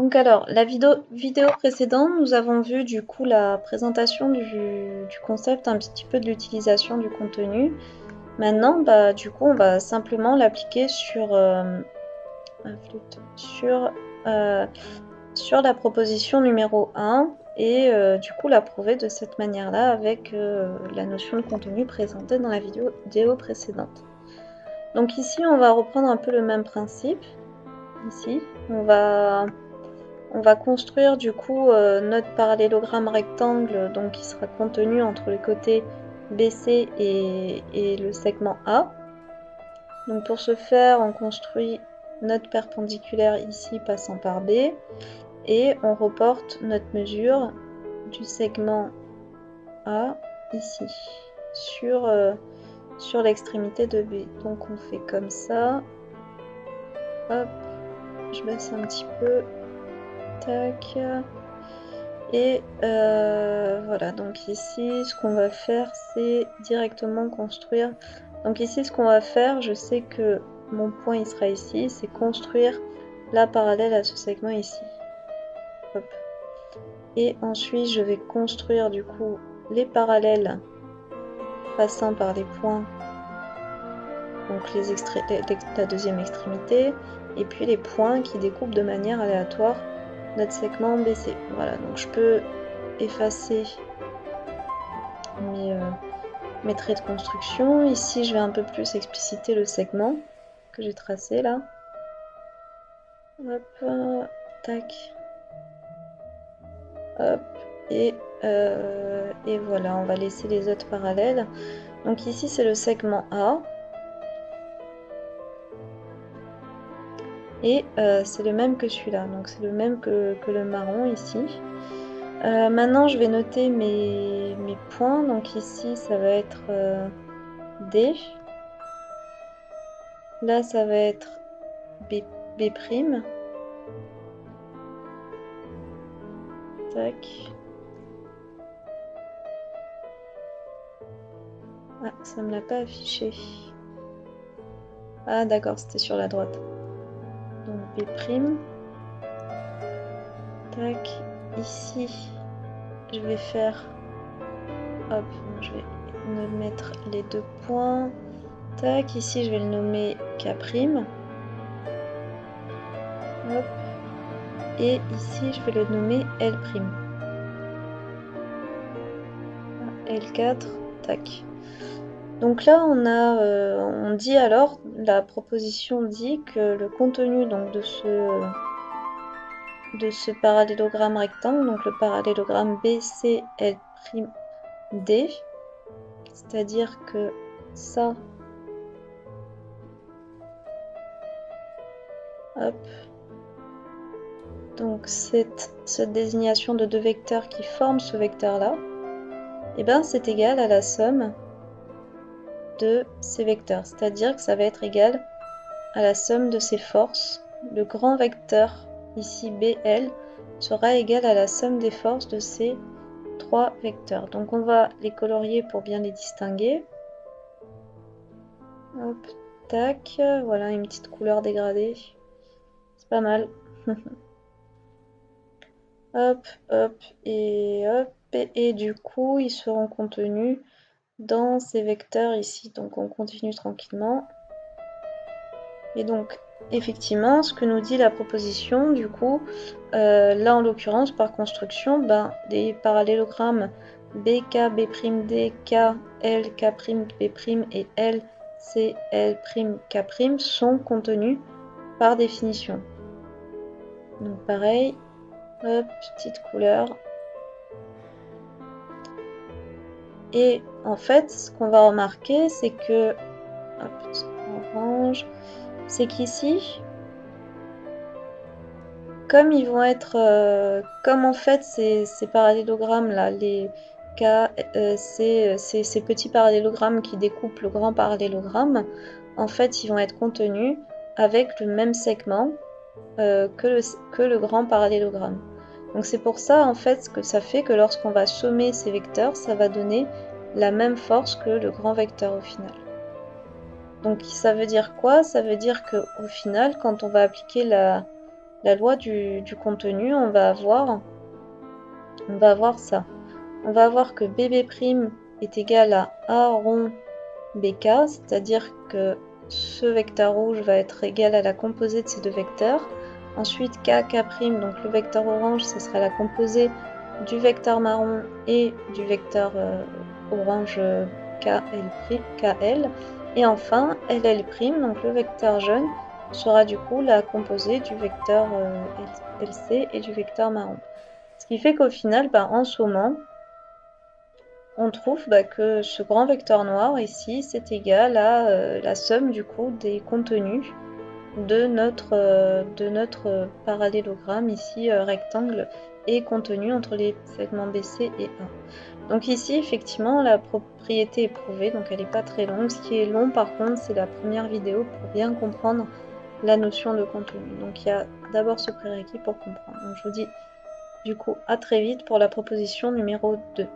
Donc alors, la vidéo précédente, nous avons vu du coup la présentation du concept, un petit peu de l'utilisation du contenu. Maintenant, du coup, on va simplement l'appliquer sur, euh, sur la proposition numéro 1 et du coup la prouver de cette manière-là avec la notion de contenu présentée dans la vidéo précédente. Donc ici, on va reprendre un peu le même principe. Ici, on va construire du coup notre parallélogramme rectangle donc qui sera contenu entre le côté BC et le segment A. Donc pour ce faire, on construit notre perpendiculaire ici passant par B et on reporte notre mesure du segment A ici sur l'extrémité de B. Donc on fait comme ça. Hop, je baisse un petit peu. Tac. Et voilà, donc ici, ce qu'on va faire, c'est directement construire. Donc ici, ce qu'on va faire, je sais que mon point, il sera ici, c'est construire la parallèle à ce segment ici. Hop. Et ensuite, je vais construire du coup les parallèles passant par les points, donc la deuxième extrémité, et puis les points qui découpent de manière aléatoire notre segment BC. Voilà, donc je peux effacer mes traits de construction. Ici, je vais un peu plus expliciter le segment que j'ai tracé là. Hop, tac. Hop, et voilà, on va laisser les autres parallèles. Donc ici, c'est le segment A. Et c'est le même que celui-là, donc c'est le même que le marron ici. Maintenant, je vais noter mes points. Donc ici, ça va être D. Là, ça va être B'. Tac. Ah, ça me l'a pas affiché. Ah d'accord, c'était sur la droite. Donc B'. Tac. Ici, je vais faire... Hop, je vais mettre les deux points. Tac, ici je vais le nommer K'. Hop. Et ici je vais le nommer L'. L4, tac. Donc là on dit alors, la proposition dit que le contenu donc de ce parallélogramme rectangle, donc le parallélogramme BCL'D, c'est-à-dire que ça, hop, donc cette désignation de deux vecteurs qui forment ce vecteur-là, et ben c'est égal à la somme de ces vecteurs, c'est-à-dire que ça va être égal à la somme de ces forces. Le grand vecteur, ici BL, sera égal à la somme des forces de ces trois vecteurs. Donc on va les colorier pour bien les distinguer. Hop, tac, voilà une petite couleur dégradée. C'est pas mal. Hop, hop, et du coup, ils seront contenus dans ces vecteurs ici. Donc on continue tranquillement. Et donc, effectivement, ce que nous dit la proposition, du coup, là en l'occurrence, par construction, les parallélogrammes BK, B'D, K, L, K', B' et L, C, L', K' sont contenus par définition. Donc pareil, hop, petite couleur. Et en fait, ce qu'on va remarquer, c'est que, hop, orange, c'est qu'ici, comme ils vont être, comme en fait ces parallélogrammes là, les K, ces petits parallélogrammes qui découpent le grand parallélogramme, en fait ils vont être contenus avec le même segment que le grand parallélogramme. Donc c'est pour ça en fait que ça fait que lorsqu'on va sommer ces vecteurs, ça va donner la même force que le grand vecteur au final. Donc ça veut dire quoi? Ça veut dire qu'au final, quand on va appliquer la la loi du contenu, on va avoir ça. On va avoir que bb' est égal à a rond bk, c'est-à-dire que ce vecteur rouge va être égal à la composée de ces deux vecteurs. Ensuite, k, donc le vecteur orange, ce sera la composée du vecteur marron et du vecteur orange kl. Et enfin, ll', donc le vecteur jaune, sera du coup la composée du vecteur lc et du vecteur marron. Ce qui fait qu'au final, en sommant, on trouve que ce grand vecteur noir ici, c'est égal à la somme du coup des contenus de notre parallélogramme ici rectangle et contenu entre les segments BC et A. Donc ici, effectivement, la propriété est prouvée, donc elle n'est pas très longue. Ce qui est long, par contre, c'est la première vidéo pour bien comprendre la notion de contenu. Donc il y a d'abord ce prérequis pour comprendre. Donc je vous dis du coup à très vite pour la proposition numéro 2.